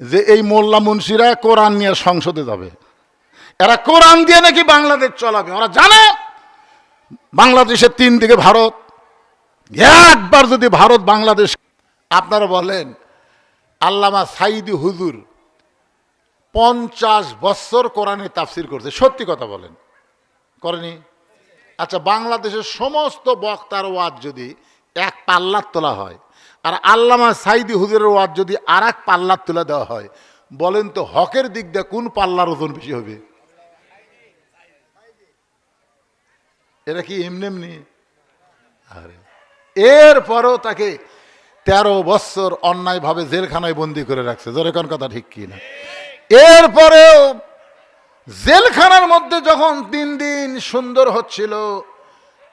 যে এই মোল্লা মুন্সিরা কোরআন নিয়ে সংসদে যাবে, এরা কোরআন দিয়ে নাকি বাংলাদেশ চলাবে। ওরা জানে বাংলাদেশের 3 দিকে ভারত, একবার যদি ভারত বাংলাদেশ, আপনারা বলেন আল্লামা সাইদি হুজুর 50 বছর কোরআনের তাফসির করছে, সত্যি কথা বলেন করেনি? আচ্ছা, বাংলাদেশের সমস্ত বক্তার ওয়াজ যদি এক পাল্লার তোলা হয় আর আল্লামা সাইদি হুজুরের ওয়াজ যদি আর এক পাল্লার তুলে দেওয়া হয়, বলেন তো হকের দিক দিয়ে কোন পাল্লার ওজন বেশি হবে? এরা কি এমনি এমনি? আরে এরপরও তাকে 13 বছর অন্যায়ভাবে জেলখানায় বন্দি করে রাখছে, জোরে কোন কথা ঠিক কি না? এরপরেও জেলখানার মধ্যে যখন 3 দিন সুন্দর হচ্ছিল,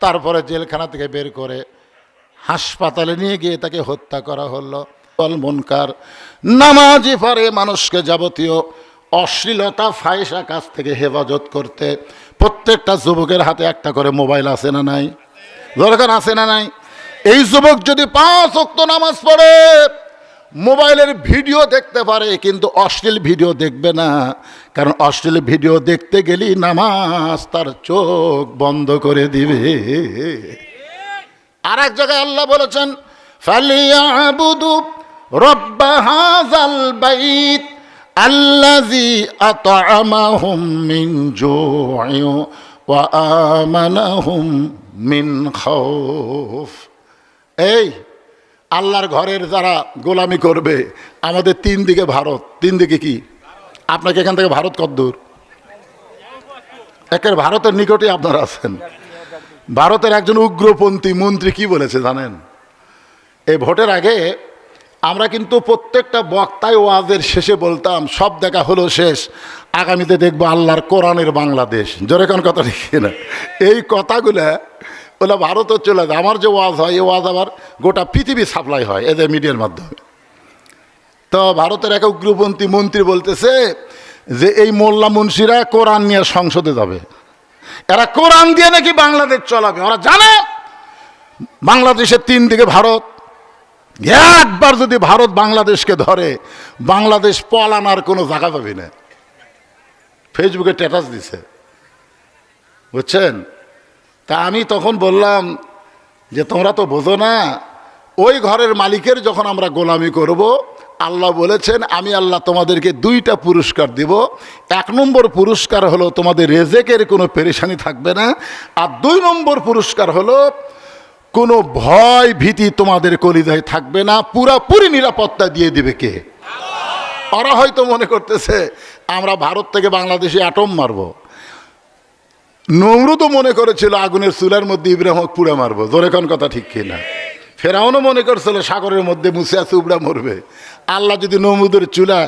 তারপরে জেলখানা থেকে বের করে হাসপাতালে নিয়ে গিয়ে তাকে হত্যা করা হলো। মুনকার নামাজি পারে মানুষকে যাবতীয় অশ্লীলতা ফাহিশা কাজ থেকে হেফাজত করতে। প্রত্যেকটা যুবকের হাতে একটা করে মোবাইল আছে না নাই? দরকার আছে না নাই? এই যুবক যদি 5 ওয়াক্ত নামাজ পড়ে, মোবাইলের ভিডিও দেখতে পারে কিন্তু অশ্লীল ভিডিও দেখবে না, কারণ অশ্লীল ভিডিও দেখতে গেলেই নামাজ তার চোখ বন্ধ করে দিবে। আর এক জায়গায় আল্লাহ বলেছেন, ফালিয়াবুদু রব্ব হাযাল বাইত আল্লাযী আত'আমাহুম মিন জু'ইন ওয়া আমানাহুম মিন খাউফ। এই আল্লাহর ঘরের যারা গোলামি করবে, আমাদের 3 দিকে ভারত, 3 দিকে কি? আপনাকে এখান থেকে ভারত কত দূর? একের ভারতের নিকটে আপনারা আছেন। ভারতের একজন উগ্রপন্থী মন্ত্রী কি বলেছে জানেন? এই ভোটের আগে আমরা কিন্তু প্রত্যেকটা বক্তায় ওয়াজের শেষে বলতাম, সব দেখা হলো শেষ, আগামীতে দেখবো আল্লাহর কোরআনের বাংলাদেশ। জোরে কোন কথা ঠিক না? এই কথাগুলা ওলা ভারতও চলে যায়। আমার যে ওয়াজ হয়, এই ওয়াজ আবার গোটা পৃথিবী সাপ্লাই হয় এদের মিডিয়ার মাধ্যমে। তো ভারতের এক উগ্রপন্থী মন্ত্রী বলতেছে যে এই মোল্লা মুন্সিরা কোরআন নিয়ে সংসদে যাবে, এরা কোরআন দিয়ে নাকি বাংলাদেশ চলাবে। ওরা জানে বাংলাদেশের 3 দিকে ভারত, একবার যদি ভারত বাংলাদেশকে ধরে, বাংলাদেশ পলানোর কোনো জায়গা পাবে না। ফেসবুকে স্ট্যাটাস দিছে, বুঝছেন? তা আমি তখন বললাম যে তোমরা তো বোঝো না, ওই ঘরের মালিকের যখন আমরা গোলামি করব, আল্লাহ বলেছেন আমি আল্লাহ তোমাদেরকে 2টা পুরস্কার দিব। 1 নম্বর পুরস্কার হলো তোমাদের রেজেকের কোনো পেরেশানি থাকবে না, আর 2 নম্বর পুরস্কার হলো কোনো ভয় ভীতি তোমাদের কলিজায় থাকবে না, পুরাপুরি নিরাপত্তা দিয়ে দিবে কে? ওরা হয়তো মনে করতেছে আমরা ভারত থেকে বাংলাদেশে অ্যাটম মারবো। নমরুদও মনে করেছিল আগুনের চুলার মধ্যে ইব্রাহিমকে পুড়ে মারবো। জোরে কোন কথা ঠিক কিনা? ফেরাউনও মনে করছিল সাগরের মধ্যে মুসা চুবড়া মরবে। আল্লাহ যদি নমরুদের চুলা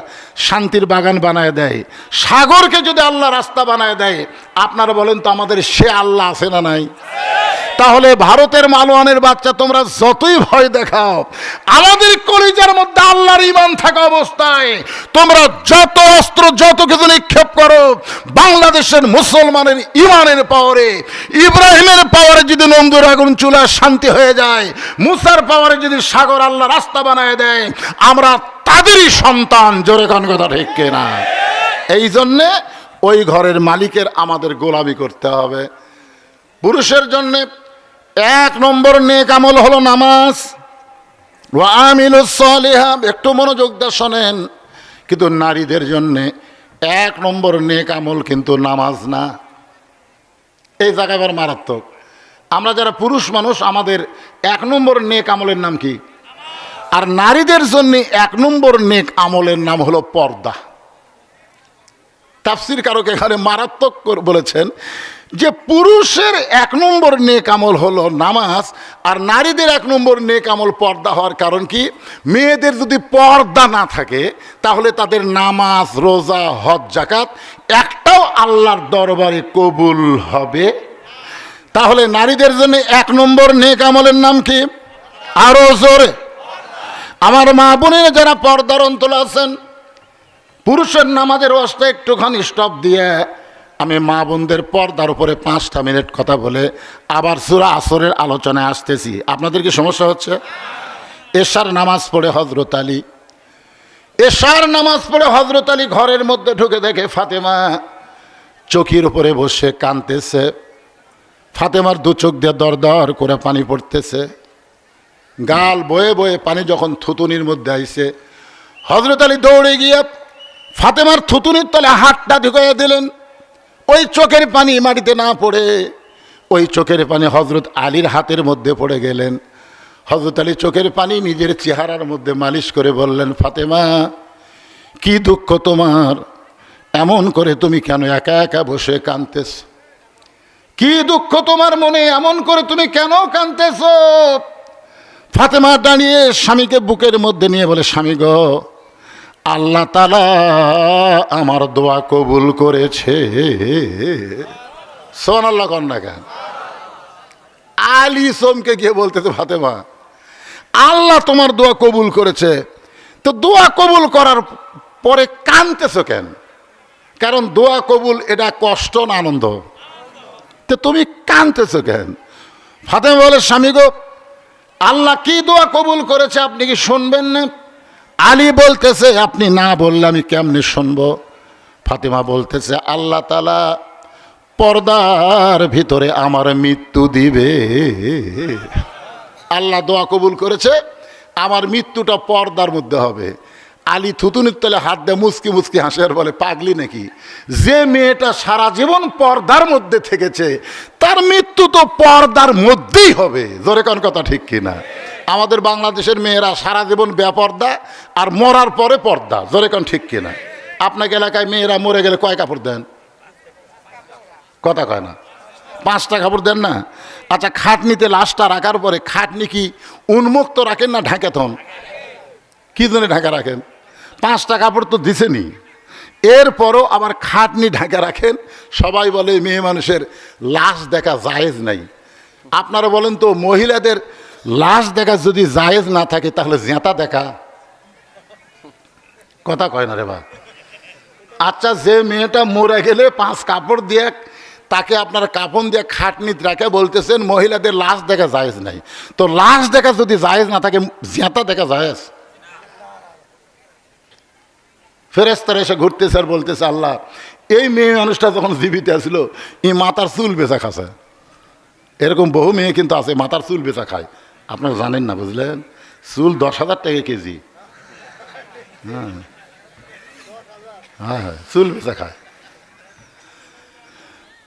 শান্তির বাগান বানায় দেয়, সাগরকে যদি আল্লাহ রাস্তা বানায় দেয়, আপনারা বলেন তো আমাদের সে আল্লাহ আছে না নাই? তাহলে ভারতের মালওয়ানের বাচ্চা তোমরা যতই ভয় দেখাও, আমাদের কলিজার মধ্যে আল্লাহর ঈমান থাকা অবস্থায় তোমরা যত অস্ত্র যত কিছু নিক্ষেপ করো, বাংলাদেশের মুসলমানের ঈমানের পাওয়ারে, ইব্রাহিমের পাওয়ারে যদি নমরুদের আগুন চুলা শান্তি হয়ে যায়, মুসার পাওয়ারে যদি সাগর আল্লাহ রাস্তা বানায় দেয়, আমরা তাদেরই সন্তান। জোরে কোন কথা ঠিক কিনা? এই জন্যে ওই ঘরের মালিকের আমাদের গোলামি করতে হবে। পুরুষের জন্য 1 নম্বর নেক আমল হলো নামাজ। ওয়া আমিলুস সালিহাত, একটু মনোযোগ দিয়ে শোনেন। কিন্তু নারীদের জন্য 1 নম্বর নেক আমল কিন্তু নামাজ না। এই জায়গায় আবার মারাত্মক। আমরা যারা পুরুষ মানুষ, আমাদের 1 নম্বর নেক আমলের নাম কি? আর নারীদের জন্য 1 নম্বর নেক আমলের নাম হলো পর্দা। তাফসীর কারক এখানে মারাত্মক বলেছেন যে পুরুষের 1 নম্বর নেক আমল হলো নামাজ, আর নারীদের 1 নম্বর নেক আমল পর্দা হওয়ার কারণ কি? মেয়েদের যদি পর্দা না থাকে তাহলে তাদের নামাজ, রোজা, হজ, যাকাত একটাও আল্লাহর দরবারে কবুল হবে। তাহলে নারীদের জন্য 1 নম্বর নেক আমলের নাম কি? আরো জোরে আমার মা বোনেরা যারা পর্দার অন্তরে আছেন, পুরুষের নামাজের ওয়াজটা একটুখানি স্টপ দিয়ে আমি মা বোনদের পর্দার উপরে 5টা মিনিট কথা বলে আবার সূরা আসরের আলোচনায় আসতেছি। আপনাদের কি সমস্যা হচ্ছে? এশার নামাজ পড়ে হযরত আলী এশার নামাজ পড়ে হযরত আলী ঘরের মধ্যে ঢুকে দেখে ফাতেমা চৌকির উপরে বসে কাঁদতেছে। ফাতেমার দু চোখ দিয়ে দর দর করে পানি পড়তেছে, গাল বয়ে বয়ে পানি যখন থুতুনির মধ্যে আইছে, হযরত আলী দৌড়ে গিয়ে ফাতেমার থুতুনির তলে হাতটা ঢুকাইয়া দিলেন। ওই চোখের পানি মাটিতে না পড়ে ওই চোখের পানি হযরত আলীর হাতের মধ্যে পড়ে গেলেন। হযরত আলী চোখের পানি নিজের চেহারার মধ্যে মালিশ করে বললেন, ফাতেমা কি দুঃখ তোমার, এমন করে তুমি কেন একা একা বসে কাঁদতেছ? কি দুঃখ তোমার মনে, এমন করে তুমি কেন কাঁদতেছ? ফাতেমা দাঁড়িয়ে স্বামীকে বুকের মধ্যে নিয়ে বলে, স্বামী গো, আল্লাহ তাআলা আমার দোয়া কবুল করেছে। সুবহানাল্লাহ কন্যা কেন? আলী সোমকে গিয়ে বলতেছে, ফাতেমা আল্লাহ তোমার দোয়া কবুল করেছে, তো দোয়া কবুল করার পরে কাঁদতেছ কেন? কারণ দোয়া কবুল এটা কষ্ট না আনন্দ? তো তুমি কাঁদতেছ কেন? ফাতেমা বলে, স্বামী গো, আল্লাহ কি দোয়া কবুল করেছে আপনি কি শুনবেন না? আলী বলতেছে, আপনি না বললে আমি কেমনে শুনবো? ফাতেমা বলতেছে, আল্লাহ তাআলা পর্দার ভিতরে আমার মৃত্যু দিবে। আল্লাহ দোয়া কবুল করেছে, আমার মৃত্যুটা পর্দার মধ্যে হবে। আলী থুতুনির তলে হাত দিয়ে মুচকি মুচকি হাসে আর বলে, পাগলি নাকি? যে মেয়েটা সারা জীবন পর্দার মধ্যে থেকেছে তার মৃত্যু তো পর্দার মধ্যেই হবে। জোরে কোন কথা ঠিক কিনা? আমাদের বাংলাদেশের মেয়েরা সারা জীবন বেপর্দা আর মরার পরে পর্দা। জোরে কোন ঠিক কিনা? আপনাকে এলাকায় মেয়েরা মরে গেলে কয় কাপড় দেন? কথা কয় না, 5টা কাপড় দেন না? আচ্ছা, খাটনিতে লাশটা রাখার পরে খাটনি কি উন্মুক্ত রাখেন না ঢাকা? তখন কি জন্য ঢাকা রাখেন? 5টা কাপড় তো দিছেনি, এরপরও আবার খাটনি ঢাকা রাখেন। সবাই বলে মেয়ে মানুষের লাশ দেখা জায়েজ নাই। আপনারা বলেন তো, মহিলাদের লাশ দেখা যদি জায়েজ না থাকে তাহলে জেঁতা দেখা? কথা কয় না রে বা। আচ্ছা, যে মেয়েটা মরে গেলে 5 কাপড় দিয়ে তাকে আপনারা কাপড় দিয়ে খাটনিত রাখে, বলতেছেন মহিলাদের লাশ দেখা জায়েজ নাই। তো লাশ দেখা যদি জায়েজ না থাকে, জেঁতা দেখা জায়েজ? ফেরেশতারা এসে ঘুরতেছে আর বলতেছে, আল্লাহ এই মেয়ে মানুষটা যখন জীবিত ছিল এই মাথার চুল বেচা খাচ্ছে। এরকম বহু মেয়ে কিন্তু আছে মাথার চুল বেচা খায়, আপনারা জানেন না, বুঝলেন? চুল 10,000 টাকা কেজি। হ্যাঁ হ্যাঁ, চুল বেচা খায়।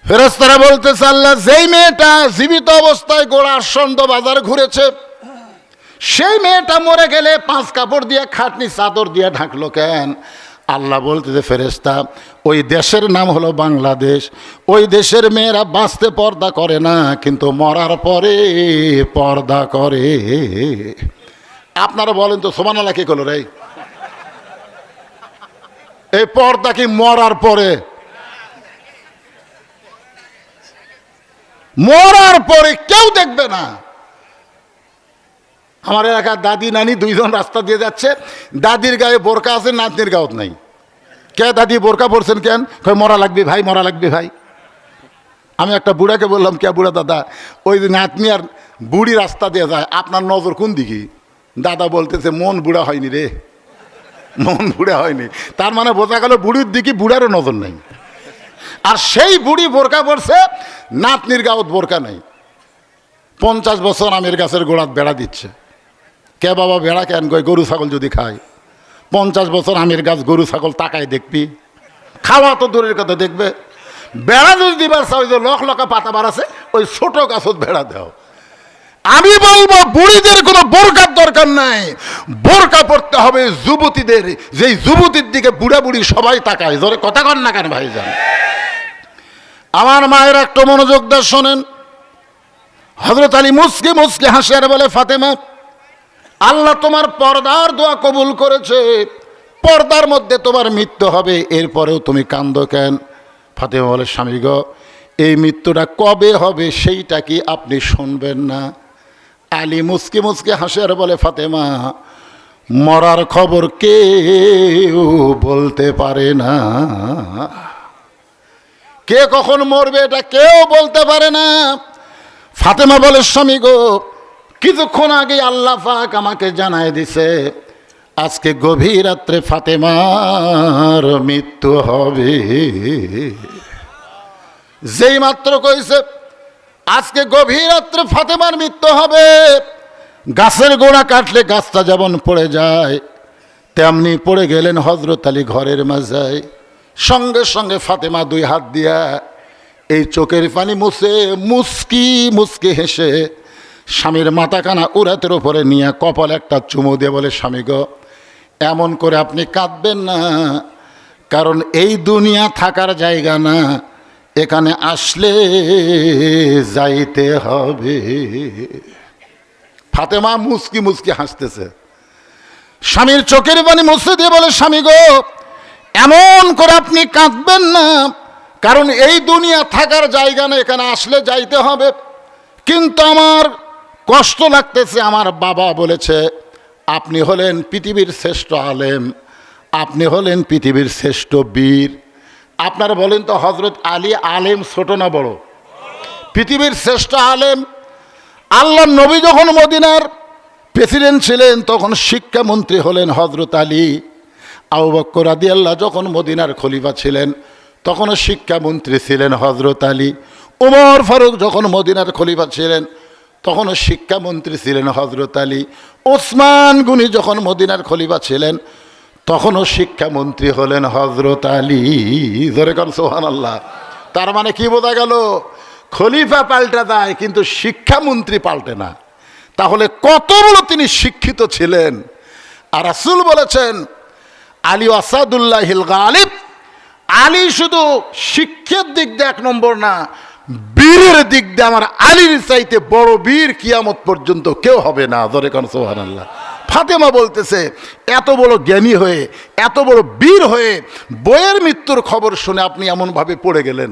ফেরেশতারা বলতেছে, আল্লাহ যেই মেয়েটা জীবিত অবস্থায় গোড়ার সন্দ বাজার ঘুরেছে সেই মেয়েটা মরে গেলে 5 কাপড় দিয়ে খাটনি চাদর দিয়ে ঢাকলো কেন? আল্লাহ বলতেছে, ফেরেশতা ওই দেশের নাম হলো বাংলাদেশ। ওই দেশের মেয়েরা বাঁচতে পর্দা করে না, কিন্তু মরার পরে পর্দা করে। আপনারা বলেন তো, সুবহানাল্লাহ কি করলো রে? এই পর্দা কি মরার পরে? মরার পরে কেউ দেখবে না। আমার এলাকার দাদি নানি 2 জন রাস্তা দিয়ে যাচ্ছে, দাদির গায়ে বোরকা আছে, নাতনির গাঁত নাই। কে দাদি বোরকা পরছেন কেন? কই মরা লাগবে ভাই, মরা লাগবে ভাই। আমি একটা বুড়াকে বললাম, কে বুড়া দাদা? ওই যে নাতনি আর বুড়ি রাস্তা দিয়ে যায়, আপনার নজর কোন দিকে? দাদা বলতেছে, মন বুড়া হয়নি রে, মন বুড়া হয়নি। তার মানে বোঝা গেল বুড়ির দিকে বুড়ারও নজর নেই। আর সেই বুড়ি বোরকা পরছে, নাতনির গাঁত বোরকা নেই। 50 বছর আমের গাছের গোড়াত বেড়া দিচ্ছে। কে বাবা বেড়া কেন? কই গরু ছাগল যদি খায়। 50 বছর আমের গাছ, গরু ছাগল তাকায় দেখবি? খাওয়া তো দূরের কথা, দেখবে? বেড়া যদি দিবার চাও, ওই যে লকা পাতা বাড়াছে, ওই ছোট গাছত বেড়া দাও। আমি বলবো বুড়িদের কোনো বোরকার দরকার নাই, বোরকা পড়তে হবে যুবতীদের। যেই যুবতীর দিকে বুড়া বুড়ি সবাই তাকায়। জোরে কথা কন না কেন ভাইজান? আমার মায়ের একটু মনোযোগ দিয়ে শোনেন। হযরত আলী মুচকি মুচকি হাসে আর বলে, ফাতেমা আল্লাহ তোমার পর্দার দোয়া কবুল করেছে, পর্দার মধ্যে তোমার মৃত্যু হবে, এরপরেও তুমি কান্দো কেন? ফাতেমা বলে, স্বামী গো, এই মৃত্যুটা কবে হবে সেইটা কি আপনি শুনবেন না? আলী মুচকি মুচকি হাসে আর বলে, ফাতেমা মরার খবর কেউ বলতে পারে না। কে কখন মরবে এটা কেউ বলতে পারে না। ফাতেমা বলে, স্বামী গো, কিছুক্ষণ আগে আল্লাহ পাক আমাকে জানায় দিছে আজকে গভীর রাত্রে ফাতেমার মৃত্যু হবে। যেই মাত্র কইছে আজকে গভীর রাত্রে ফাতেমার মৃত্যু হবে, গাছের গোড়া কাটলে গাছটা যেমন পড়ে যায় তেমনি পড়ে গেলেন হযরত আলী ঘরের মাঝায়। সঙ্গে সঙ্গে ফাতেমা দুই হাত দিয়া এই চোখের পানি মুছে মুস্কি মুস্কি হেসে স্বামীর মাথাখানা উরাতের উপরে নিয়ে কপাল একটা চুমু দিয়ে বলে, স্বামী গো, এমন করে আপনি কাঁদবেন না, কারণ এই দুনিয়া থাকার জায়গা না, এখানে আসলে যাইতে হবে। ফাতেমা মুস্কি মুস্কি হাসতেছে, স্বামীর চোখের পানি মুছে দিয়ে বলে, স্বামী গো, এমন করে আপনি কাঁদবেন না, কারণ এই দুনিয়া থাকার জায়গা না, এখানে আসলে যাইতে হবে। কিন্তু আমার কষ্ট লাগতেছে, আমার বাবা বলেছে আপনি হলেন পৃথিবীর শ্রেষ্ঠ আলেম, আপনি হলেন পৃথিবীর শ্রেষ্ঠ বীর। আপনারা বলেন তো হযরত আলী আলেম ছোট না বড়? পৃথিবীর শ্রেষ্ঠ আলেম। আল্লাহর নবী যখন মদিনার প্রেসিডেন্ট ছিলেন তখন শিক্ষামন্ত্রী হলেন হযরত আলী। আবু বকর রাদিয়াল্লাহু যখন মদিনার খলিফা ছিলেন তখনও শিক্ষামন্ত্রী ছিলেন হযরত আলী। ওমর ফারুক যখন মদিনার খলিফা ছিলেন তখনও শিক্ষামন্ত্রী ছিলেন হযরত আলী। ওসমান গনি যখন মদিনার খলিফা ছিলেন তখনও শিক্ষামন্ত্রী হলেন হযরত আলী। জোরে কোন সুবহানাল্লাহ। তার মানে কি বোঝা গেল? খলিফা পাল্টা যায় কিন্তু শিক্ষামন্ত্রী পাল্টে না। তাহলে কত বড় তিনি শিক্ষিত ছিলেন। আর রাসূল বলেছেন আলী আসাদুল্লাহিল গালিব, আলী শুধু শিক্ষার দিক দিয়ে এক নম্বর না, বীরের দিক দিয়ে আমার আলীর চাইতে বড় বীর কিয়ামত পর্যন্ত কেউ হবে না। জোরে কোন সুবহানাল্লাহ। ফাতেমা বলতেছে এত বড় জ্ঞানী হয়ে, এত বড় বীর হয়ে বইয়ের মৃত্যুর খবর শুনে আপনি এমনভাবে পড়ে গেলেন।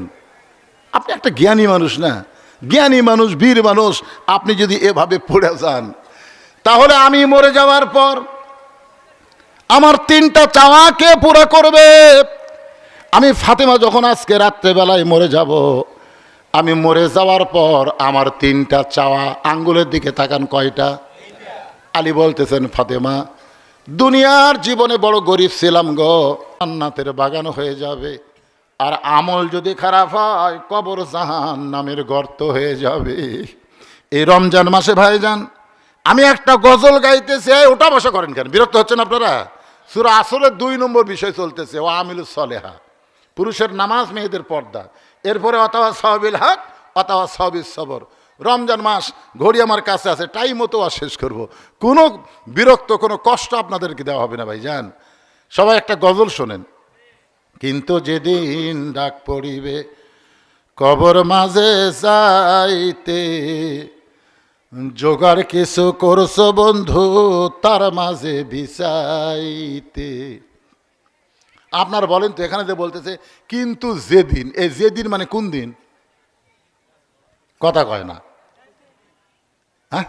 আপনি একটা জ্ঞানী মানুষ না, জ্ঞানী মানুষ, বীর মানুষ, আপনি যদি এভাবে পড়ে যান তাহলে আমি মরে যাওয়ার পর আমার তিনটা চাওয়া কে পুরা করবে? আমি ফাতেমা যখন আজকে রাত্রেবেলায় মরে যাব, আমি মরে যাওয়ার পর আমার তিনটা চাওয়া, আঙ্গুলের দিকে তাকান কয়টা? আলী বলতেছেন ফাতেমা, দুনিয়ার জীবনে বড় গরিব ছিলাম গো, জান্নাতের বাগান হয়ে যাবে, আর আমল যদি খারাপ হয় কবর জাহান্নামের গর্ত হয়ে যাবে। এই রমজান মাসে ভাইজান আমি একটা গজল গাইতেছি, ওটা বসা করেন কেন? বিরক্ত হচ্ছেন আপনারা? সূরা আসরের 2 নম্বর বিষয় চলতেছে, ও আমিলুস সলেহা, পুরুষের নামাজ, মেয়েদের পর্দা, এরপরে অথবা সাহাবিল হক অথবা সাহাবিস সবর। রমজান মাস ঘড়ি আমার কাছে আছে, টাইম মতো আর শেষ করব। কোনো বিরক্ত, কোনো কষ্ট আপনাদেরকে দেওয়া হবে না ভাইজান। সবাই একটা গজল শোনেন। কিন্তু যেদিন ডাক পড়িবে কবর মাঝে যাইতে, জোগাড় কিছু করছো বন্ধু তার মাঝে বিছাইতে। আপনার বলেন তো, এখানে যে বলতেছে কিন্তু যেদিন, এই যেদিন মানে কোন দিন? কথা কয় না, হ্যাঁ?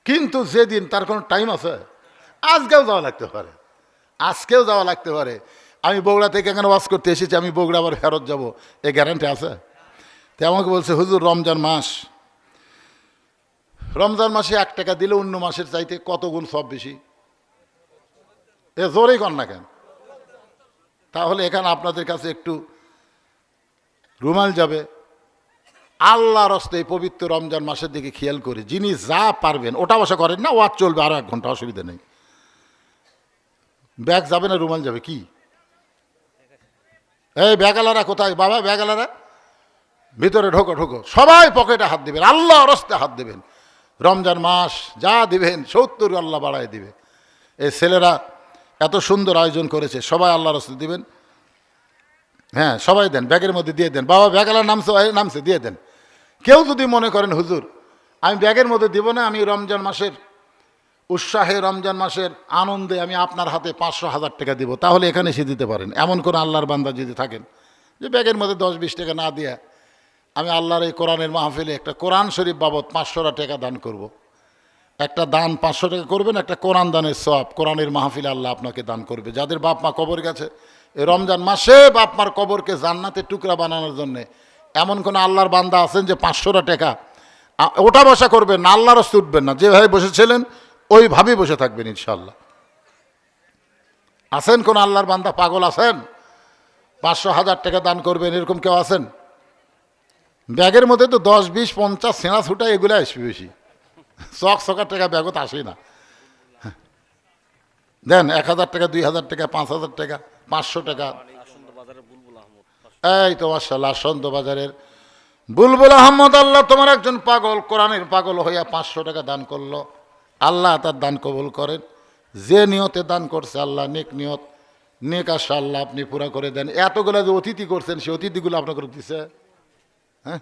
কিন্তু যেদিন, তার কোনো টাইম আছে? আজকেও যাওয়া লাগতে পারে, আজকেও যাওয়া লাগতে পারে। আমি বগুড়া থেকে এখানে ওয়াজ করতে এসেছি, আমি বগুড়া আবার ফেরত যাব, এ গ্যারান্টি আছে? তো আমাকে বলছে হুজুর রমজান মাস, রমজান মাসে 1 টাকা দিলে অন্য মাসের চাইতে কত গুণ সব বেশি। এ জোরেই কর না কেন? তাহলে এখানে আপনাদের কাছে একটু রুমাল যাবে। আল্লাহর হস্তে পবিত্র রমজান মাসের দিকে খেয়াল করে যিনি যা পারবেন ওটা বসা করেন না, ওয়াজ চলবে আরো 1 ঘন্টা, অসুবিধা নেই। ব্যাগ যাবে না, রুমাল যাবে? কি এই ব্যাগালারা কোথায় বাবা? ব্যাগালারা ভিতরে ঢোকো, ঢোকো, সবাই পকেটে হাত দেবেন, আল্লাহর হস্তে হাত দেবেন। রমজান মাস যা দিবেন 70 আল্লাহ বাড়ায় দিবে। এই ছেলেরা এত সুন্দর আয়োজন করেছে, সবাই আল্লাহর হস্তে দিবেন। হ্যাঁ সবাই দেন, ব্যাগের মধ্যে দিয়ে দেন। বাবা ব্যাগালার নামছে দিয়ে দেন। কেউ যদি মনে করেন হুজুর আমি ব্যাগের মধ্যে দিব না, আমি রমজান মাসের উৎসাহে, রমজান মাসের আনন্দে আমি আপনার হাতে 500-1000 টাকা দিব, তাহলে এখানে এসে দিতে পারেন। এমন কোনো আল্লাহর বান্দা যদি থাকেন যে ব্যাগের মধ্যে 10-20 টাকা না দিয়া আমি আল্লাহর এই কোরআনের মাহফিলে একটা কোরআন শরীফ বাবদ 500 টাকা দান করব। একটা দান 500 টাকা করবেন, একটা কোরআন দানের সওয়াব কোরআনের মাহফিলে আল্লাহ আপনাকে দান করবে। যাদের বাপ মা কবর গেছে এই রমজান মাসে বাপ মার কবরকে জান্নাতের টুকরা বানানোর জন্যে এমন কোনো আল্লাহর বান্দা আছেন যে 500 টাকা ওটা বসা করবেন না, আল্লাহর হস্তে উঠবেন না, যেভাবে বসেছিলেন ওইভাবেই বসে থাকবেন ইনশাল্লাহ। আছেন কোন আল্লাহর বান্দা পাগল আছেন 500,000 টাকা দান করবেন এরকম কেউ আছেন? ব্যাগের মধ্যে তো 10, 20, 50 সেনা ছুটা এগুলো আসবে বেশি, চকচকার টাকা ব্যাগত আসে না। দেন 1,000 টাকা, 2,000 টাকা, 5,000 টাকা, 500 টাকা। এই তো মাশাআল্লাহ সন্ত বাজারের বুলবুল আহমদ, আল্লাহ তোমার একজন পাগল, কোরআনের পাগল হইয়া 500 টাকা দান করলো। আল্লাহ তার দান কবুল করেন। যে নিয়তে দান করছে আল্লাহ নেক নিয়ত, নেক আশা আল্লাহ আপনি পুরা করে দেন। এতগুলো যে অতিথি করছেন সেই অতিথিগুলো আপনাকে দিচ্ছে, হ্যাঁ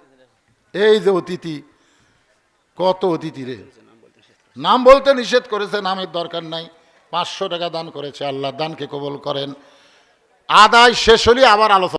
এই যে অতিথি, কত অতিথি রে, নাম বলতে নিষেধ করেছে, নামের দরকার নাই। 500 টাকা দান করেছে, আল্লাহ দানকে কবুল করেন। আদায় শেষ হলে আবার আলোচনা।